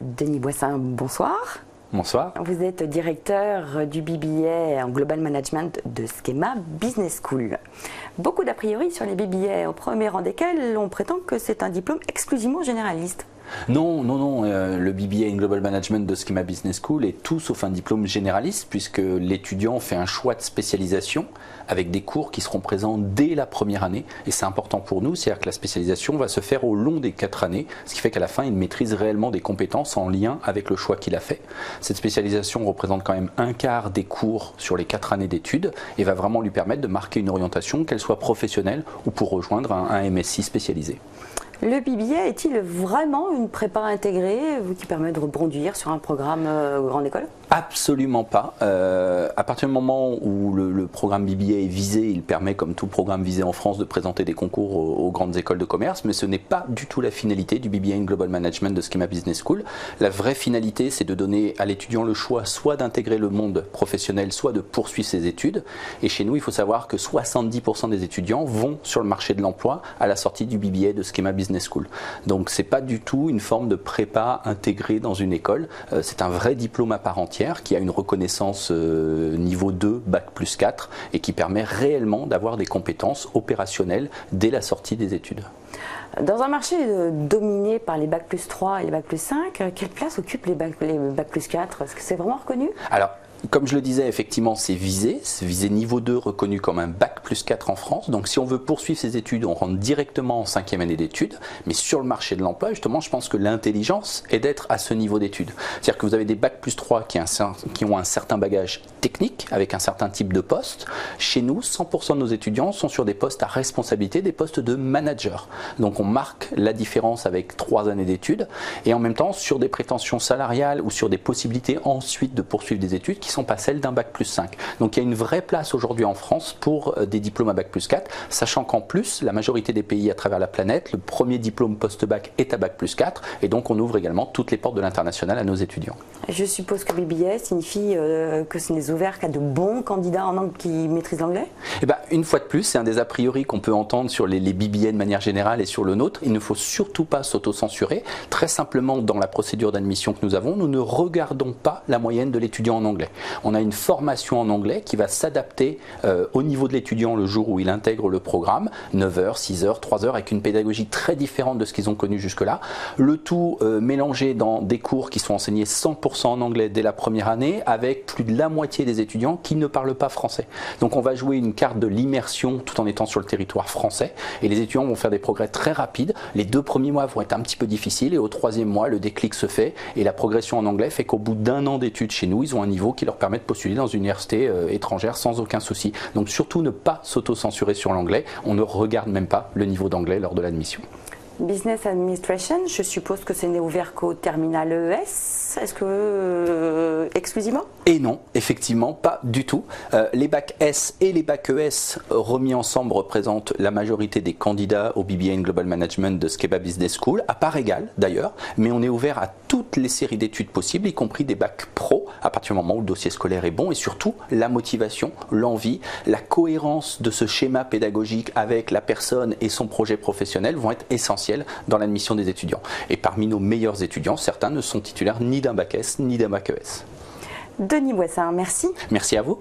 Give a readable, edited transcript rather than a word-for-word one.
Denis Boissin, bonsoir. Bonsoir. Vous êtes directeur du BBA en Global Management de Schema Business School. Beaucoup d'a priori sur les BBA, au premier rang desquels on prétend que c'est un diplôme exclusivement généraliste. Non. Le BBA in Global Management de Schema Business School est tout sauf un diplôme généraliste puisque l'étudiant fait un choix de spécialisation avec des cours qui seront présents dès la première année. Et c'est important pour nous, c'est-à-dire que la spécialisation va se faire au long des 4 années, ce qui fait qu'à la fin, il maîtrise réellement des compétences en lien avec le choix qu'il a fait. Cette spécialisation représente quand même un quart des cours sur les 4 années d'études et va vraiment lui permettre de marquer une orientation, qu'elle soit professionnelle ou pour rejoindre un MSI spécialisé. Le BBA est-il vraiment une prépa intégrée qui permet de rebondir sur un programme grande école ? Absolument pas. À partir du moment où le programme BBA est visé, il permet, comme tout programme visé en France, de présenter des concours aux grandes écoles de commerce, mais ce n'est pas du tout la finalité du BBA in Global Management de Schema Business School. La vraie finalité, c'est de donner à l'étudiant le choix soit d'intégrer le monde professionnel, soit de poursuivre ses études. Et chez nous, il faut savoir que 70% des étudiants vont sur le marché de l'emploi à la sortie du BBA de Schema Business School. Donc c'est pas du tout une forme de prépa intégrée dans une école. C'est un vrai diplôme à part entière qui a une reconnaissance niveau 2, bac plus 4 et qui permet réellement d'avoir des compétences opérationnelles dès la sortie des études. Dans un marché dominé par les bac plus 3 et les bac plus 5, quelle place occupent les bac plus 4 ? Est-ce que c'est vraiment reconnu ? Alors, comme je le disais, effectivement, c'est visé niveau 2 reconnu comme un bac plus 4 en France. Donc si on veut poursuivre ses études, on rentre directement en 5e année d'études. Mais sur le marché de l'emploi, justement, je pense que l'intelligence est d'être à ce niveau d'études. C'est-à-dire que vous avez des bac plus 3 qui ont un certain bagage technique, avec un certain type de poste. Chez nous, 100% de nos étudiants sont sur des postes à responsabilité, des postes de manager. Donc on marque la différence avec 3 années d'études. Et en même temps, sur des prétentions salariales ou sur des possibilités ensuite de poursuivre des études qui ne sont pas celles d'un bac plus 5. Donc il y a une vraie place aujourd'hui en France pour des diplômes à bac plus 4, sachant qu'en plus, la majorité des pays à travers la planète, le premier diplôme post-bac est à bac plus 4, et donc on ouvre également toutes les portes de l'international à nos étudiants. Je suppose que BBA signifie que ce n'est ouvert qu'à de bons candidats en langue qui maîtrisent l'anglais ? Eh ben, une fois de plus, c'est un des a priori qu'on peut entendre sur les BBA de manière générale et sur le nôtre. Il ne faut surtout pas s'auto-censurer. Très simplement, dans la procédure d'admission que nous avons, nous ne regardons pas la moyenne de l'étudiant en anglais. On a une formation en anglais qui va s'adapter au niveau de l'étudiant le jour où il intègre le programme, 9h, 6h, 3h, avec une pédagogie très différente de ce qu'ils ont connu jusque-là. Le tout mélangé dans des cours qui sont enseignés 100% en anglais dès la première année, avec plus de la moitié des étudiants qui ne parlent pas français. Donc on va jouer une carte de l'immersion tout en étant sur le territoire français, et les étudiants vont faire des progrès très rapides. Les 2 premiers mois vont être un petit peu difficiles, et au 3e mois, le déclic se fait, et la progression en anglais fait qu'au bout d'1 an d'études chez nous, ils ont un niveau qui leur permet de postuler dans une université étrangère sans aucun souci. Donc surtout ne pas s'auto-censurer sur l'anglais, on ne regarde même pas le niveau d'anglais lors de l'admission. Business Administration, je suppose que ce n'est ouvert qu'au terminal ES. Est-ce que exclusivement ? Et non, effectivement, pas du tout. Les bacs S et les bacs ES remis ensemble représentent la majorité des candidats au BBA in Global Management de Schema Business School, à part égale d'ailleurs, mais on est ouvert à toutes les séries d'études possibles, y compris des bacs pro, à partir du moment où le dossier scolaire est bon, et surtout la motivation, l'envie, la cohérence de ce schéma pédagogique avec la personne et son projet professionnel vont être essentiels dans l'admission des étudiants. Et parmi nos meilleurs étudiants, certains ne sont titulaires ni d'un bac S ni d'un bac ES. Denis Boissin, merci. Merci à vous.